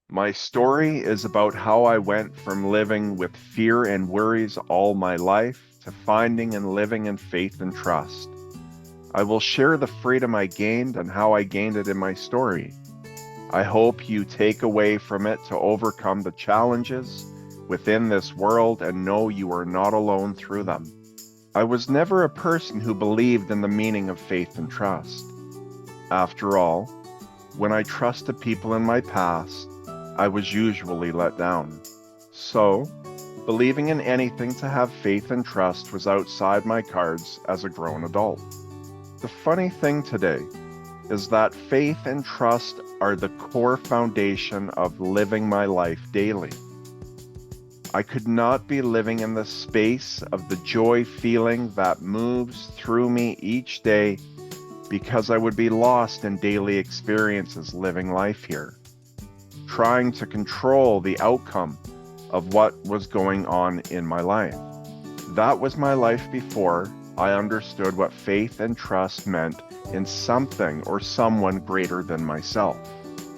My story is about how I went from living with fear and worries all my life to finding and living in faith and trust. I will share the freedom I gained and how I gained it in my story. I hope you take away from it to overcome the challenges within this world and know you are not alone through them. I was never a person who believed in the meaning of faith and trust. After all, when I trusted people in my past, I was usually let down. So, believing in anything to have faith and trust was outside my cards as a grown adult. The funny thing today is that faith and trust are the core foundation of living my life daily. I could not be living in the space of the joy feeling that moves through me each day because I would be lost in daily experiences living life here, trying to control the outcome of what was going on in my life. That was my life before I understood what faith and trust meant in something or someone greater than myself.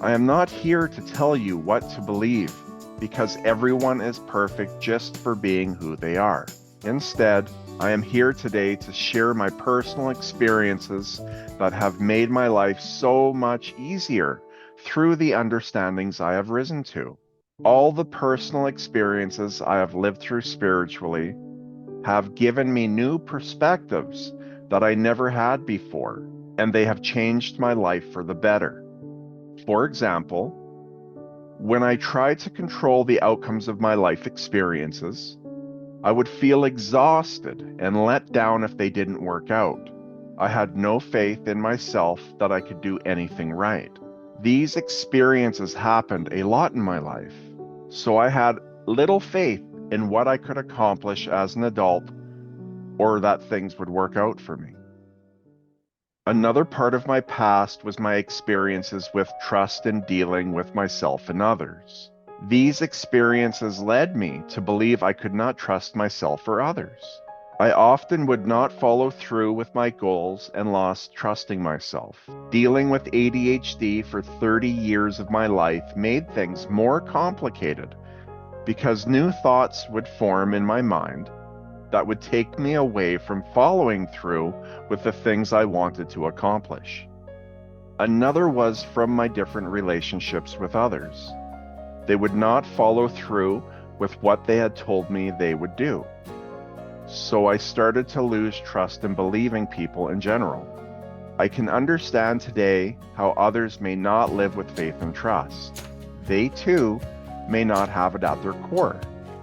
I am not here to tell you what to believe because everyone is perfect just for being who they are. Instead, I am here today to share my personal experiences that have made my life so much easier through the understandings I have risen to. All the personal experiences I have lived through spiritually have given me new perspectives that I never had before, and they have changed my life for the better. For example, when I tried to control the outcomes of my life experiences, I would feel exhausted and let down if they didn't work out. I had no faith in myself that I could do anything right. These experiences happened a lot in my life, so I had little faith in what I could accomplish as an adult or that things would work out for me. Another part of my past was my experiences with trust in dealing with myself and others. These experiences led me to believe I could not trust myself or others. I often would not follow through with my goals and lost trusting myself. Dealing with ADHD for 30 years of my life made things more complicated because new thoughts would form in my mind that would take me away from following through with the things I wanted to accomplish. Another was from my different relationships with others. They would not follow through with what they had told me they would do. So I started to lose trust in believing people in general. I can understand today how others may not live with faith and trust. They too may not have it at their core.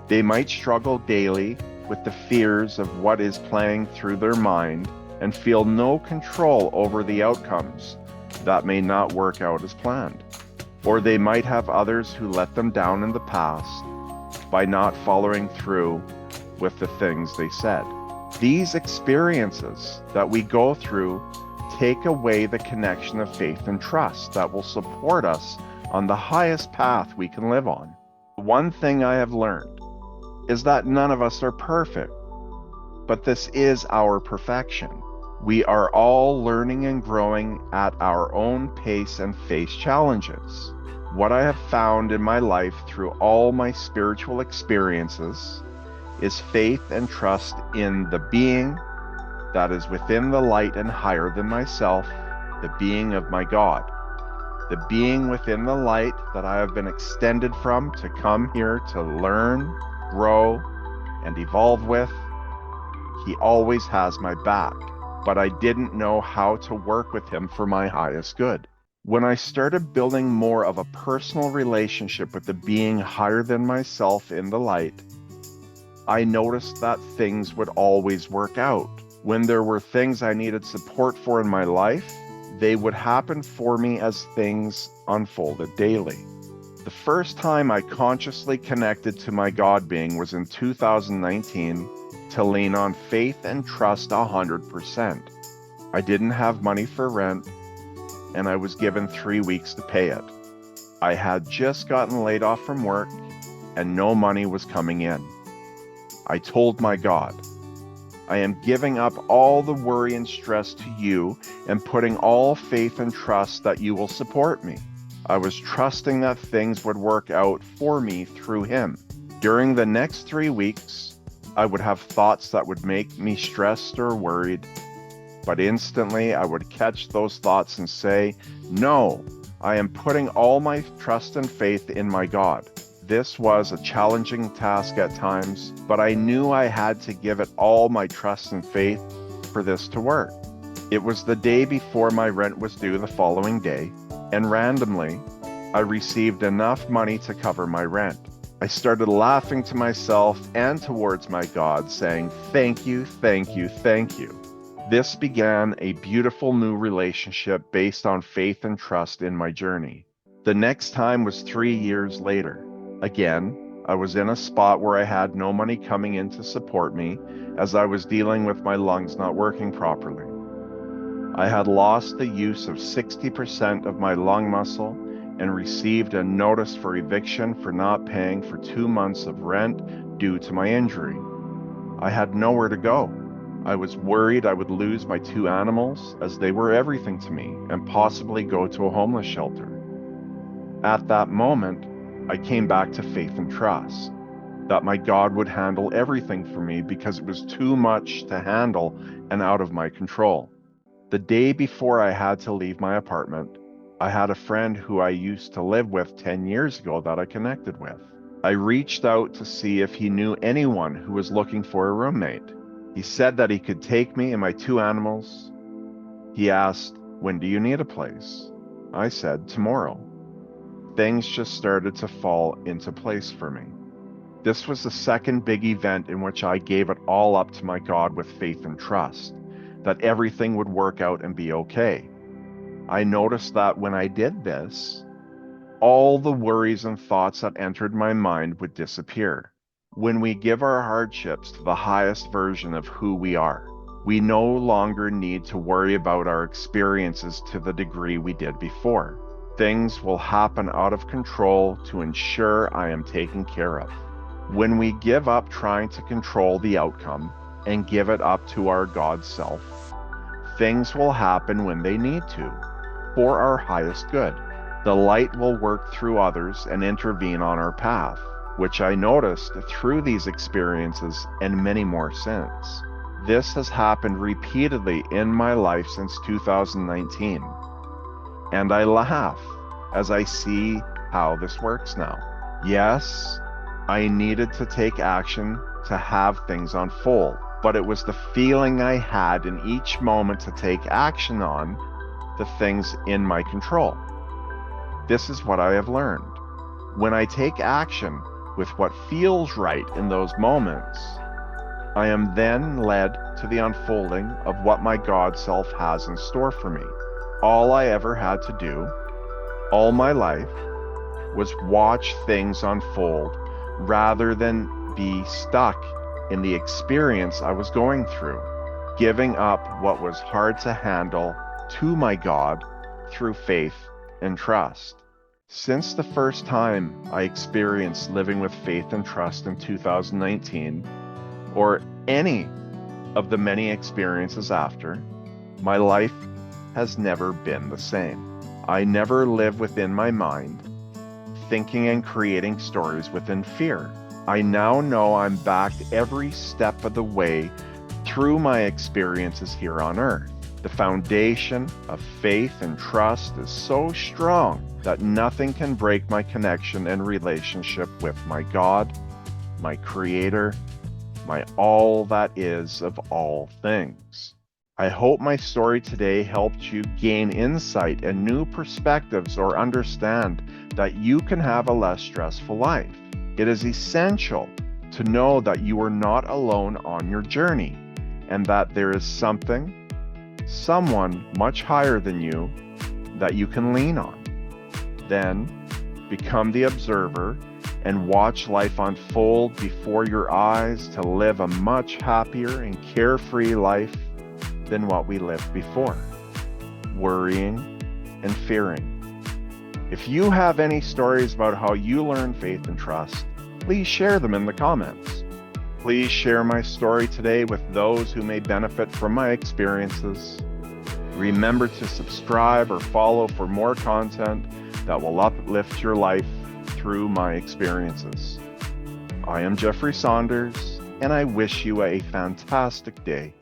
They might struggle daily with the fears of what is playing through their mind and feel no control over the outcomes that may not work out as planned. Or they might have others who let them down in the past by not following through with the things they said. These experiences that we go through take away the connection of faith and trust that will support us on the highest path we can live on. One thing I have learned is that none of us are perfect, but this is our perfection. We are all learning and growing at our own pace and face challenges. What I have found in my life through all my spiritual experiences is faith and trust in the being that is within the light and higher than myself, the being of my God. The being within the light that I have been extended from to come here to learn, grow, and evolve with. He always has my back, but I didn't know how to work with him for my highest good. When I started building more of a personal relationship with the being higher than myself in the light, I noticed that things would always work out. When there were things I needed support for in my life, they would happen for me as things unfolded daily. The first time I consciously connected to my God being was in 2019 to lean on faith and trust 100%. I didn't have money for rent, and I was given 3 weeks to pay it. I had just gotten laid off from work, and no money was coming in. I told my God, I am giving up all the worry and stress to you and putting all faith and trust that you will support me. I was trusting that things would work out for me through him. During the next 3 weeks, I would have thoughts that would make me stressed or worried, but instantly I would catch those thoughts and say, no, I am putting all my trust and faith in my God. This was a challenging task at times, but I knew I had to give it all my trust and faith for this to work. It was the day before my rent was due the following day, and randomly, I received enough money to cover my rent. I started laughing to myself and towards my God, saying, thank you, thank you, thank you. This began a beautiful new relationship based on faith and trust in my journey. The next time was 3 years later. Again, I was in a spot where I had no money coming in to support me as I was dealing with my lungs not working properly. I had lost the use of 60% of my lung muscle and received a notice for eviction for not paying for 2 months of rent due to my injury. I had nowhere to go. I was worried I would lose my 2 animals as they were everything to me and possibly go to a homeless shelter. At that moment, I came back to faith and trust that my God would handle everything for me because it was too much to handle and out of my control. The day before I had to leave my apartment, I had a friend who I used to live with 10 years ago that I connected with. I reached out to see if he knew anyone who was looking for a roommate. He said that he could take me and my 2 animals. He asked, when do you need a place? I said, tomorrow. Things just started to fall into place for me. This was the second big event in which I gave it all up to my God with faith and trust, that everything would work out and be okay. I noticed that when I did this, all the worries and thoughts that entered my mind would disappear. When we give our hardships to the highest version of who we are, we no longer need to worry about our experiences to the degree we did before. Things will happen out of control to ensure I am taken care of. When we give up trying to control the outcome and give it up to our God self, things will happen when they need to, for our highest good. The light will work through others and intervene on our path, which I noticed through these experiences and many more since. This has happened repeatedly in my life since 2019. And I laugh as I see how this works now. Yes, I needed to take action to have things unfold, but it was the feeling I had in each moment to take action on the things in my control. This is what I have learned. When I take action with what feels right in those moments, I am then led to the unfolding of what my God self has in store for me. All I ever had to do, all my life, was watch things unfold rather than be stuck in the experience I was going through, giving up what was hard to handle to my God through faith and trust. Since the first time I experienced living with faith and trust in 2019, or any of the many experiences after, my life has never been the same. I never live within my mind, thinking and creating stories within fear. I now know I'm backed every step of the way through my experiences here on earth. The foundation of faith and trust is so strong that nothing can break my connection and relationship with my God, my Creator, my all that is of all things. I hope my story today helped you gain insight and new perspectives or understand that you can have a less stressful life. It is essential to know that you are not alone on your journey and that there is someone much higher than you that you can lean on. Then become the observer and watch life unfold before your eyes to live a much happier and carefree life than what we lived before, worrying and fearing. If you have any stories about how you learn faith and trust, please share them in the comments. Please share my story today with those who may benefit from my experiences. Remember to subscribe or follow for more content that will uplift your life through my experiences. I am Jeffrey Saunders, and I wish you a fantastic day.